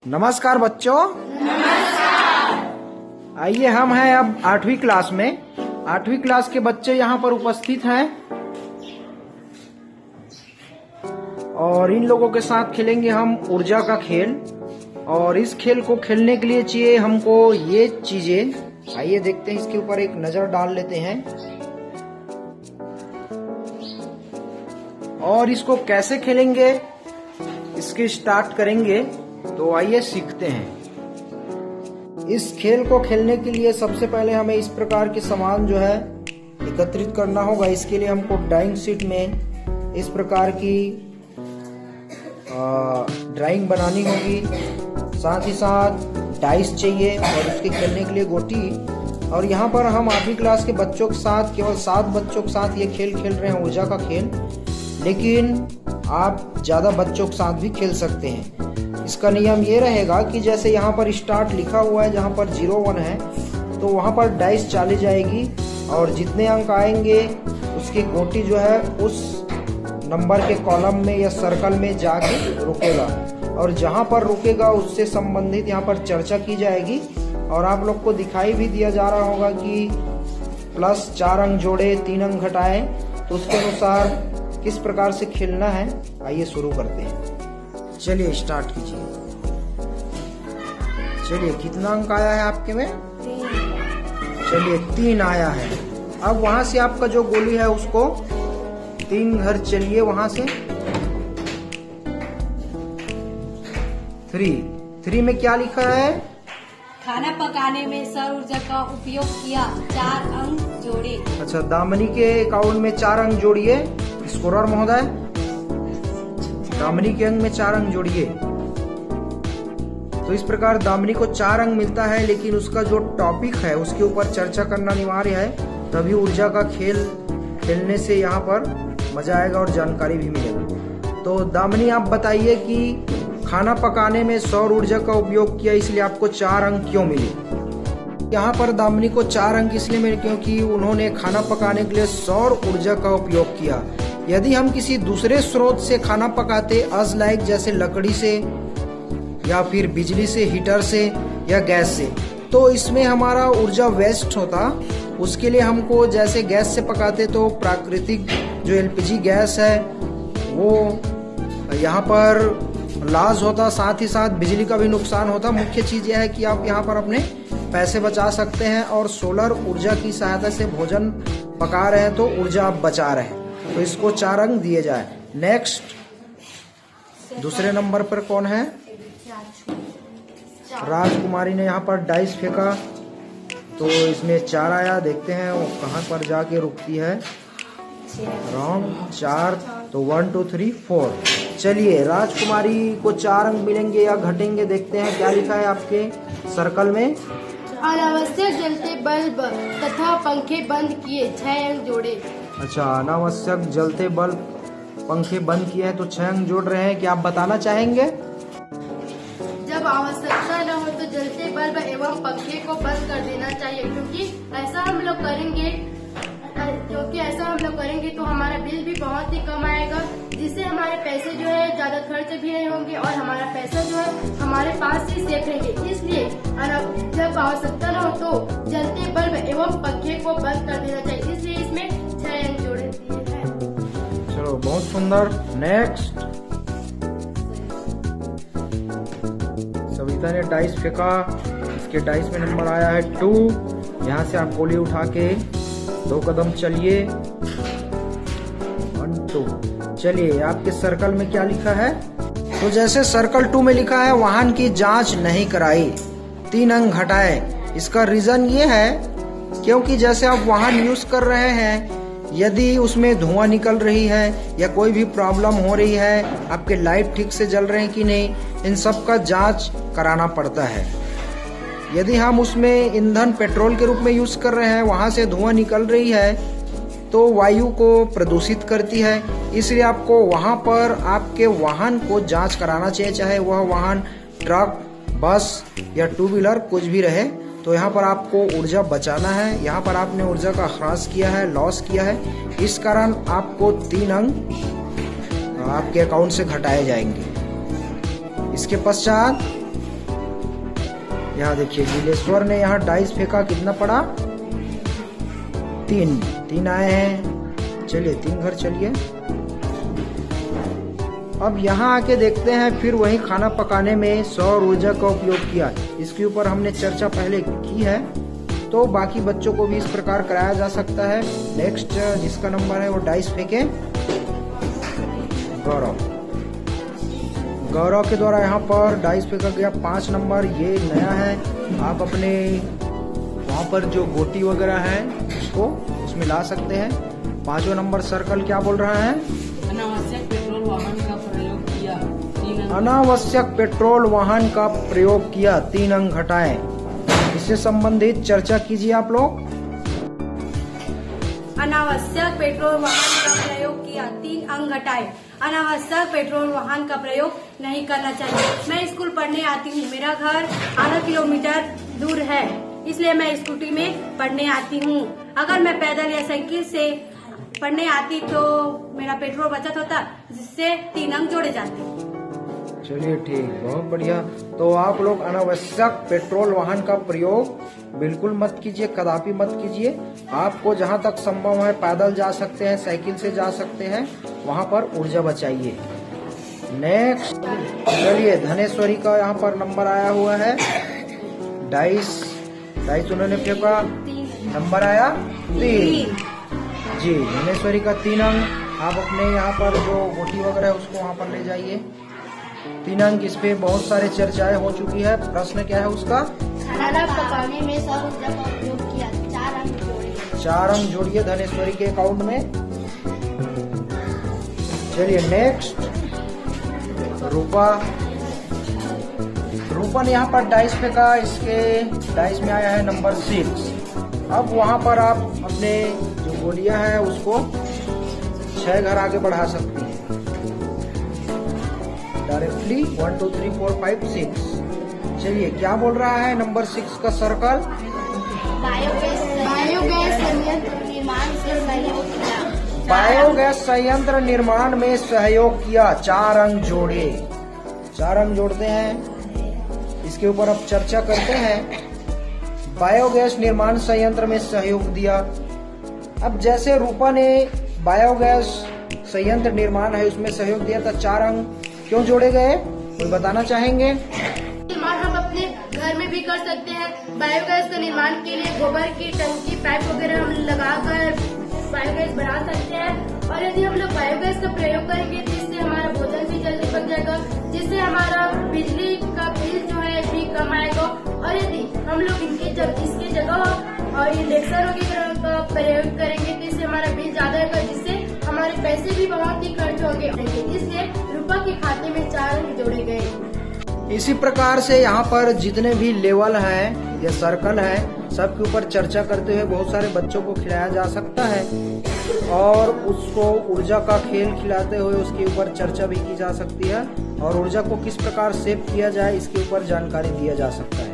नमस्कार बच्चों। आइए, हम हैं अब 8वीं क्लास में। 8वीं क्लास के बच्चे यहाँ पर उपस्थित हैं और इन लोगों के साथ खेलेंगे हम ऊर्जा का खेल। और इस खेल को खेलने के लिए चाहिए हमको ये चीजें। आइए देखते हैं, इसके ऊपर एक नजर डाल लेते हैं और इसको कैसे खेलेंगे इसके स्टार्ट करेंगे। तो आइए सीखते हैं। इस खेल को खेलने के लिए सबसे पहले हमें इस प्रकार के सामान जो है एकत्रित करना होगा। इसके लिए हमको ड्राइंग शीट में इस प्रकार की ड्राइंग बनानी होगी। साथ ही साथ डाइस चाहिए और उसके खेलने के लिए गोटी। और यहाँ पर हम 8वीं क्लास के बच्चों के साथ, केवल 7 बच्चों के साथ ये खेल खेल रहे हैं, ऊर्जा का खेल। लेकिन आप ज़्यादा बच्चों के साथ भी खेल सकते हैं। इसका नियम ये रहेगा कि जैसे यहाँ पर स्टार्ट लिखा हुआ है, जहाँ पर 0-1 है, तो वहाँ पर डाइस चाली जाएगी और जितने अंक आएंगे उसकी गोटी जो है उस नंबर के कॉलम में या सर्कल में जाके रुकेगा। और जहाँ पर रुकेगा उससे संबंधित यहाँ पर चर्चा की जाएगी। और आप लोग को दिखाई भी दिया जा रहा होगा कि प्लस 4 अंक जोड़े, 3 अंक घटाए, तो उसके अनुसार किस प्रकार से खेलना है। आइए शुरू करते हैं। चलिए स्टार्ट कीजिए। चलिए, कितना अंक आया है आपके में? 3। चलिए 3 आया है। अब वहां से आपका जो गोली है उसको 3 घर चलिए वहां से। 3 में क्या लिखा है? खाना पकाने में सौर ऊर्जा का उपयोग किया, 4 अंक जोड़े। अच्छा, दामिनी के अकाउंट में 4 अंक जोड़िए। स्कोरर महोदय, दामिनी के अंक में 4 अंक जोड़िए। तो इस प्रकार दामिनी को 4 अंक मिलता है, लेकिन उसका जो टॉपिक है उसके ऊपर चर्चा करना अनिवार्य है। तभी ऊर्जा का खेल खेलने से यहाँ पर मजा आएगा और जानकारी भी मिलेगा। तो दामिनी, आप बताइए कि खाना पकाने में सौर ऊर्जा का उपयोग किया, इसलिए आपको 4 अंक क्यों मिले? यहाँ पर दामिनी को 4 अंक इसलिए मिले क्योंकि उन्होंने खाना पकाने के लिए सौर ऊर्जा का उपयोग किया। यदि हम किसी दूसरे स्रोत से खाना पकाते, अज लाइक जैसे लकड़ी से या फिर बिजली से, हीटर से या गैस से, तो इसमें हमारा ऊर्जा वेस्ट होता। उसके लिए हमको जैसे गैस से पकाते तो प्राकृतिक जो एलपीजी गैस है वो यहाँ पर लॉस होता, साथ ही साथ बिजली का भी नुकसान होता। मुख्य चीज यह है कि आप यहाँ पर अपने पैसे बचा सकते हैं और सोलर ऊर्जा की सहायता से भोजन पका रहे हैं तो ऊर्जा आप बचा रहे हैं। तो इसको 4 अंक दिए जाए। नेक्स्ट, दूसरे नंबर पर कौन है? राजकुमारी ने यहाँ पर डाइस फेंका तो इसमें 4 आया। देखते हैं वो कहाँ पर जाके रुकती है। रॉन्ग, 4। तो 1 2 3 4। चलिए, राजकुमारी को 4 अंक मिलेंगे या घटेंगे, देखते हैं क्या लिखा है आपके सर्कल में। अनावश्यक जलते बल्ब तथा पंखे बंद किए, 6 अंक जोड़े। अच्छा, अनावश्यक जलते बल्ब पंखे बंद किए हैं तो 6 अंक जोड़ रहे हैं। क्या आप बताना चाहेंगे? जब आवश्यकता न हो तो जलते बल्ब एवं पंखे को बंद कर देना चाहिए, क्योंकि ऐसा हम लोग करेंगे तो हमारा बिल भी बहुत ही कम आएगा, जिससे हमारे पैसे जो है ज्यादा खर्च भी नहीं होंगे और हमारा पैसा जो है हमारे पास ही सेफ रहेंगे। इसलिए जब आवश्यकता न हो तो जलते बल्ब एवं पंखे को बंद कर देना चाहिए। इसलिए इसमें 6 अंक जोड़े दिए हैं। चलो, बहुत सुंदर। नेक्स्ट, सविता ने डाइस फेंका। इसके डाइस में नंबर आया है 2। यहाँ से आप गोली उठा के 2 कदम चलिए। 1 2। चलिए, आपके सर्कल में क्या लिखा है? तो जैसे सर्कल 2 में लिखा है, वाहन की जांच नहीं कराई, 3 अंक घटाए। इसका रीजन ये है क्योंकि जैसे आप वाहन यूज कर रहे हैं, यदि उसमें धुआं निकल रही है या कोई भी प्रॉब्लम हो रही है, आपके लाइट ठीक से जल रहे हैं कि नहीं, इन सब का जांच कराना पड़ता है। यदि हम उसमें ईंधन पेट्रोल के रूप में यूज कर रहे हैं, वहां से धुआं निकल रही है तो वायु को प्रदूषित करती है। इसलिए आपको वहां पर आपके वाहन को जांच कराना चाहिए, चाहे वह वाहन ट्रक, बस या 2 व्हीलर कुछ भी रहे। तो यहाँ पर आपको ऊर्जा बचाना है। यहाँ पर आपने ऊर्जा का ह्रास किया है, लॉस किया है, इस कारण आपको 3 अंक आपके अकाउंट से घटाए जाएंगे। इसके पश्चात यहाँ देखिए नीलेश्वर ने यहाँ डाइस फेंका, कितना पड़ा? 3 आए हैं। चलिए 3 घर चलिए। अब यहाँ आके देखते हैं, फिर वही खाना पकाने में सौर ऊर्जा का उपयोग किया। इसके ऊपर हमने चर्चा पहले की है, तो बाकी बच्चों को भी इस प्रकार कराया जा सकता है। नेक्स्ट जिसका नंबर है वो डाइस फेंके। गौरव के द्वारा यहाँ पर डाइस फेंका गया 5 नंबर, ये नया है। आप अपने वहाँ पर जो गोटी वगैरह है उसको उसमें ला सकते हैं। 5वां नंबर सर्कल क्या बोल रहा है? अनावश्यक पेट्रोल वाहन का प्रयोग किया 3 अंक। अनावश्यक पेट्रोल वाहन का प्रयोग किया, 3 अंक घटाएं। इससे संबंधित चर्चा कीजिए आप लोग। अनावश्यक पेट्रोल वाहन का प्रयोग किया, 3 अंक घटाए। अनावश्यक पेट्रोल वाहन का प्रयोग नहीं करना चाहिए। मैं स्कूल पढ़ने आती हूँ, मेरा घर आधा किलोमीटर दूर है, इसलिए मैं स्कूटी में पढ़ने आती हूँ। अगर मैं पैदल या साइकिल से पढ़ने आती तो मेरा पेट्रोल बचत होता, जिससे 3 अंक जोड़े जाते। चलिए ठीक, बहुत बढ़िया। तो आप लोग अनावश्यक पेट्रोल वाहन का प्रयोग बिल्कुल मत कीजिए, कदापि मत कीजिए। आपको जहां तक संभव है पैदल जा सकते हैं, साइकिल से जा सकते हैं, वहां पर ऊर्जा बचाइए। नेक्स्ट चलिए धनेश्वरी का यहाँ पर नंबर आया हुआ है। डाइस उन्होंने फेंका, नंबर आया 3 जी। धनेश्वरी का 3 अंक। आप अपने यहाँ पर जो गोटी वगैरह है उसको वहाँ पर ले जाइए। 3 अंक। इस पे बहुत सारे चर्चाएं हो चुकी है। प्रश्न क्या है उसका? खाना पकाने में सौर ऊर्जा का उपयोग किया, 4 अंक जोड़िए। 4 अंक जोड़िए धनेश्वरी के अकाउंट में। चलिए नेक्स्ट रूपा ने यहाँ पर डाइस फेंका, इसके डाइस में आया है नंबर 6। अब वहाँ पर आप अपने जो गोलियां है उसको 6 घर आगे बढ़ा सकती हैं डायरेक्टली। 1 2 3 4 5 6। चलिए क्या बोल रहा है नंबर 6 का सर्कल? बायोगैस संयंत्र निर्माण से सहयोग किया। बायोगैस संयंत्र निर्माण में सहयोग किया, 4 अंक जोड़े। 4 अंक जोड़ते हैं। इसके ऊपर अब चर्चा करते हैं। बायोगैस निर्माण संयंत्र में सहयोग दिया। अब जैसे रूपा ने बायोगैस संयंत्र निर्माण है उसमें सहयोग दिया था, 4 अंक क्यों जोड़े गए? कोई बताना चाहेंगे? निर्माण हम अपने घर में भी कर सकते हैं। बायोगैस का निर्माण के लिए गोबर की टंकी, पाइप वगैरह हम लगाकर बायोगैस बना सकते हैं। और यदि हम लोग बायोगैस का प्रयोग करेंगे तो इससे हमारा भोजन भी जल्दी पक जाएगा, जिससे हमारा बिजली का बिल जो है भी कम आएगा। और यदि हम लोग इसके जगह और इंडक्शन वगैरह का प्रयोग करेंगे तो इससे हमारा बिल ज्यादा आएगा, जिससे हमारे पैसे भी बहुत ही खर्च होंगे। इसलिए रूपा के खाते में 4 अंक जोड़े गए। इसी प्रकार से यहाँ पर जितने भी लेवल है या सर्कल है सबके ऊपर चर्चा करते हुए बहुत सारे बच्चों को खिलाया जा सकता है, और उसको ऊर्जा का खेल खिलाते हुए उसके ऊपर चर्चा भी की जा सकती है, और ऊर्जा को किस प्रकार सेव किया जाए इसके ऊपर जानकारी दिया जा सकता है।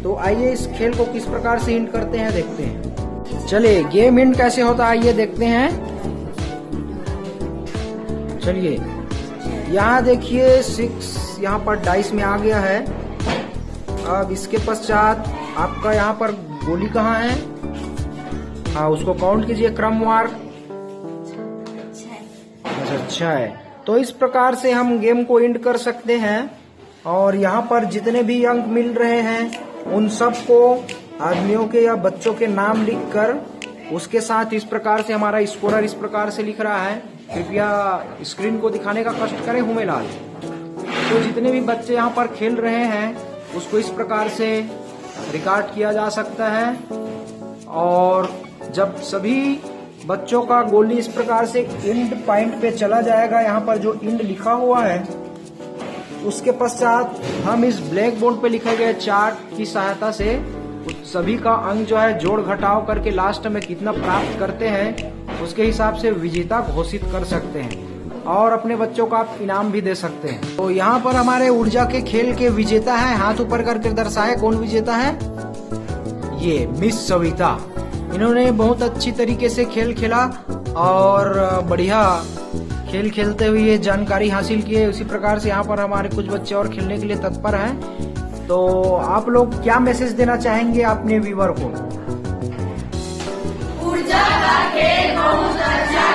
तो आइए इस खेल को किस प्रकार से हिंट करते हैं देखते हैं। चलिए गेम हिंट कैसे होता है आइए देखते हैं। चलिए यहाँ देखिए 6 यहाँ पर डाइस में आ गया है। अब इसके पश्चात आपका यहाँ पर गोली कहाँ है? हाँ उसको काउंट कीजिए क्रमवार। अच्छा है। तो इस प्रकार से हम गेम को एंड कर सकते हैं, और यहाँ पर जितने भी अंक मिल रहे हैं उन सबको आदमियों के या बच्चों के नाम लिखकर उसके साथ इस प्रकार से हमारा स्कोरर इस प्रकार से लिख रहा है। कृपया स्क्रीन को दिखाने का कष्ट करें हुमेलाल। तो जितने भी बच्चे यहाँ पर खेल रहे हैं उसको इस प्रकार से रिकॉर्ड किया जा सकता है, और जब सभी बच्चों का गोली इस प्रकार से इंड पॉइंट पे चला जाएगा, यहाँ पर जो इंड लिखा हुआ है उसके पश्चात हम इस ब्लैक बोर्ड पे लिखे गए चार्ट की सहायता से सभी का अंक जो है जोड़ घटाव करके लास्ट में कितना प्राप्त करते हैं उसके हिसाब से विजेता घोषित कर सकते हैं, और अपने बच्चों को आप इनाम भी दे सकते हैं। तो यहाँ पर हमारे ऊर्जा के खेल के विजेता हैं, हाथ ऊपर करके दर्शाए कौन विजेता है? ये मिस सविता। इन्होंने बहुत अच्छी तरीके से खेल खेला और बढ़िया खेल खेलते हुए जानकारी हासिल की है। उसी प्रकार से यहाँ पर हमारे कुछ बच्चे और खेलने के लिए तत्पर हैं। तो आप लोग क्या मैसेज देना चाहेंगे अपने व्यूअर को? ऊर्जा का खेल बहुत अच्छा